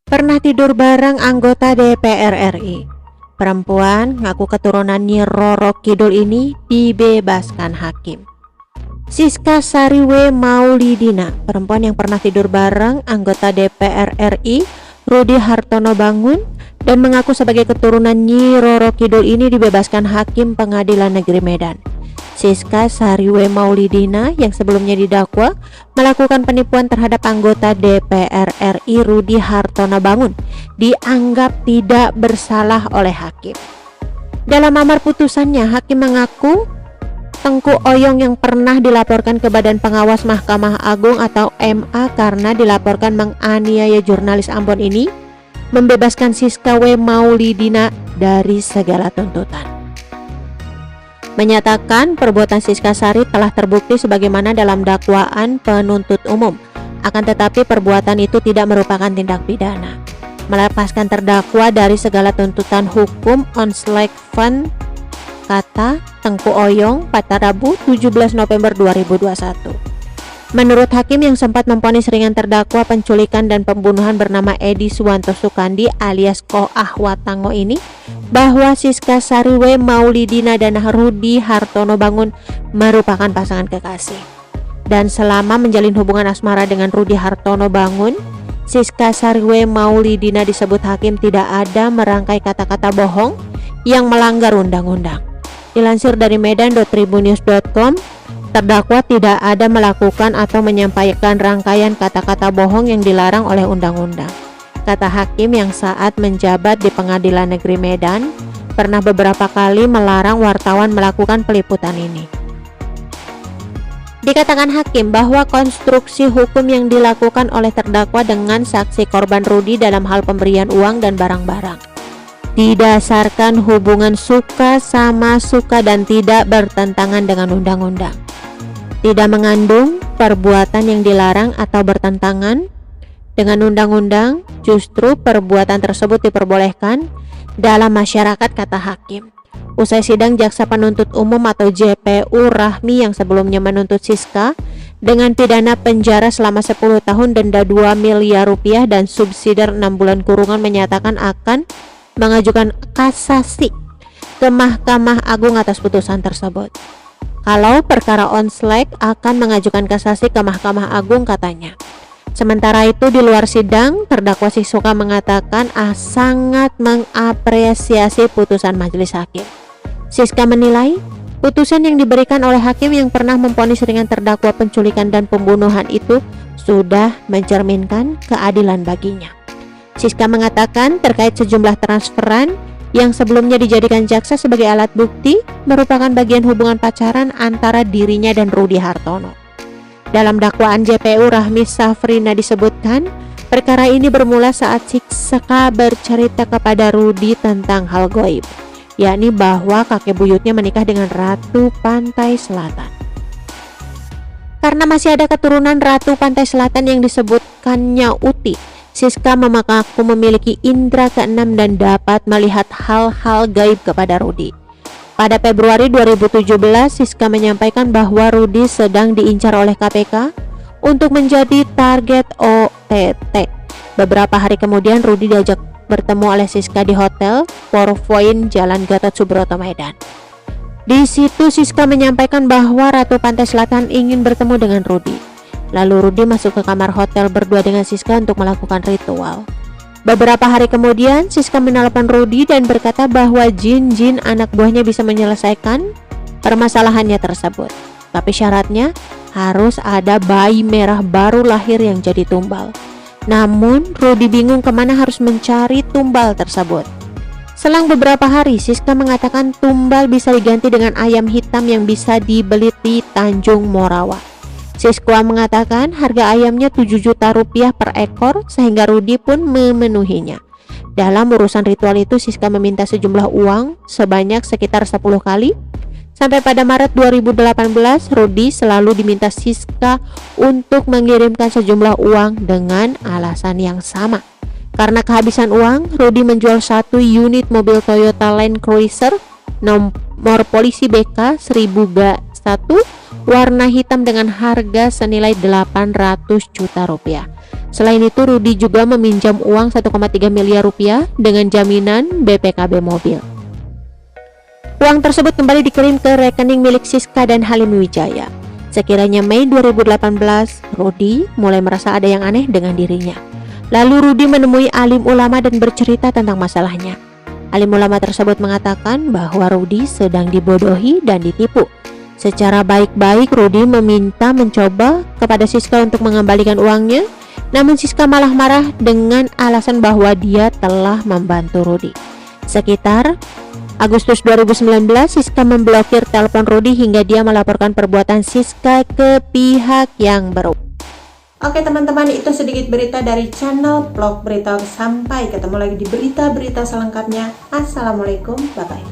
Pernah tidur bareng anggota DPR RI. Perempuan ngaku keturunan Nyi Roro Kidul ini dibebaskan hakim. Siska Sariwe Maulidina, perempuan yang pernah tidur bareng anggota DPR RI Rudi Hartono Bangun dan mengaku sebagai keturunan Nyi Roro Kidul ini dibebaskan hakim Pengadilan Negeri Medan. Siska Sariwe Maulidina yang sebelumnya didakwa melakukan penipuan terhadap anggota DPR RI Rudi Hartono Bangun dianggap tidak bersalah oleh hakim. Dalam amar putusannya, hakim mengaku Tengku Oyong yang pernah dilaporkan ke Badan Pengawas Mahkamah Agung atau MA karena dilaporkan menganiaya jurnalis Ambon ini membebaskan Siska W. Maulidina dari segala tuntutan. Menyatakan perbuatan Siska Sari telah terbukti sebagaimana dalam dakwaan penuntut umum, akan tetapi perbuatan itu tidak merupakan tindak pidana. Melepaskan terdakwa dari segala tuntutan hukum Onslek Fund, kata Tengku Oyong pada Rabu 17 November 2021. Menurut hakim yang sempat memvonis ringan terdakwa penculikan dan pembunuhan bernama Edi Suwanto Sukandi alias Ko Ahwatango ini, bahwa Siska Sariwe Maulidina dan Rudi Hartono Bangun merupakan pasangan kekasih. Dan selama menjalin hubungan asmara dengan Rudi Hartono Bangun, Siska Sariwe Maulidina disebut hakim tidak ada merangkai kata-kata bohong yang melanggar undang-undang. Dilansir dari medan.tribunnews.com, terdakwa tidak ada melakukan atau menyampaikan rangkaian kata-kata bohong yang dilarang oleh undang-undang, kata hakim yang saat menjabat di Pengadilan Negeri Medan pernah beberapa kali melarang wartawan melakukan peliputan ini. Dikatakan hakim bahwa konstruksi hukum yang dilakukan oleh terdakwa dengan saksi korban Rudi dalam hal pemberian uang dan barang-barang didasarkan hubungan suka sama suka dan tidak bertentangan dengan undang-undang. Tidak mengandung perbuatan yang dilarang atau bertentangan dengan undang-undang, justru perbuatan tersebut diperbolehkan dalam masyarakat, kata hakim. Usai sidang, jaksa penuntut umum atau JPU Rahmi yang sebelumnya menuntut Siska dengan pidana penjara selama 10 tahun, denda 2 miliar rupiah dan subsidiar 6 bulan kurungan menyatakan akan mengajukan kasasi ke Mahkamah Agung atas putusan tersebut. Kalau perkara Onslek akan mengajukan kasasi ke Mahkamah Agung, katanya. Sementara itu di luar sidang, terdakwa Siska mengatakan sangat mengapresiasi putusan majelis hakim. Siska menilai putusan yang diberikan oleh hakim yang pernah memvonis ringan terdakwa penculikan dan pembunuhan itu sudah mencerminkan keadilan baginya. Siska mengatakan terkait sejumlah transferan yang sebelumnya dijadikan jaksa sebagai alat bukti merupakan bagian hubungan pacaran antara dirinya dan Rudi Hartono. Dalam dakwaan JPU Rahmi Safrina disebutkan, perkara ini bermula saat Siska bercerita kepada Rudi tentang hal goib, yakni bahwa kakek buyutnya menikah dengan Ratu Pantai Selatan. Karena masih ada keturunan Ratu Pantai Selatan yang disebutkannya Uti, Siska mengaku memiliki indera keenam dan dapat melihat hal-hal gaib kepada Rudi. Pada Februari 2017, Siska menyampaikan bahwa Rudi sedang diincar oleh KPK untuk menjadi target OTT. Beberapa hari kemudian, Rudi diajak bertemu oleh Siska di Hotel Porpoint Jalan Gatot Subroto, Medan. Di situ Siska menyampaikan bahwa Ratu Pantai Selatan ingin bertemu dengan Rudi. Lalu Rudi masuk ke kamar hotel berdua dengan Siska untuk melakukan ritual. Beberapa hari kemudian, Siska menelpon Rudi dan berkata bahwa jin-jin anak buahnya bisa menyelesaikan permasalahannya tersebut. Tapi syaratnya harus ada bayi merah baru lahir yang jadi tumbal. Namun Rudi bingung kemana harus mencari tumbal tersebut. Selang beberapa hari, Siska mengatakan tumbal bisa diganti dengan ayam hitam yang bisa dibeli di Tanjung Morawa. Siska mengatakan harga ayamnya 7 juta rupiah per ekor sehingga Rudi pun memenuhinya. Dalam urusan ritual itu, Siska meminta sejumlah uang sebanyak sekitar 10 kali. Sampai pada Maret 2018, Rudi selalu diminta Siska untuk mengirimkan sejumlah uang dengan alasan yang sama. Karena kehabisan uang, Rudi menjual 1 unit mobil Toyota Land Cruiser nomor polisi BK 1000G1 warna hitam dengan harga senilai 800 juta rupiah. Selain itu, Rudy juga meminjam uang 1,3 miliar rupiah dengan jaminan BPKB mobil. Uang tersebut kembali dikirim ke rekening milik Siska dan Halim Wijaya. Sekiranya Mei 2018, Rudy mulai merasa ada yang aneh dengan dirinya. Lalu Rudy menemui alim ulama dan bercerita tentang masalahnya. Alim ulama tersebut mengatakan bahwa Rudy sedang dibodohi dan ditipu. Secara baik-baik Rudy meminta mencoba kepada Siska untuk mengembalikan uangnya, namun Siska malah marah dengan alasan bahwa dia telah membantu Rudy. Sekitar Agustus 2019, Siska memblokir telepon Rudy hingga dia melaporkan perbuatan Siska ke pihak yang berwenang. Oke teman-teman, itu sedikit berita dari channel Vlog Berita. Sampai ketemu lagi di berita-berita selengkapnya. Assalamualaikum, bye-bye.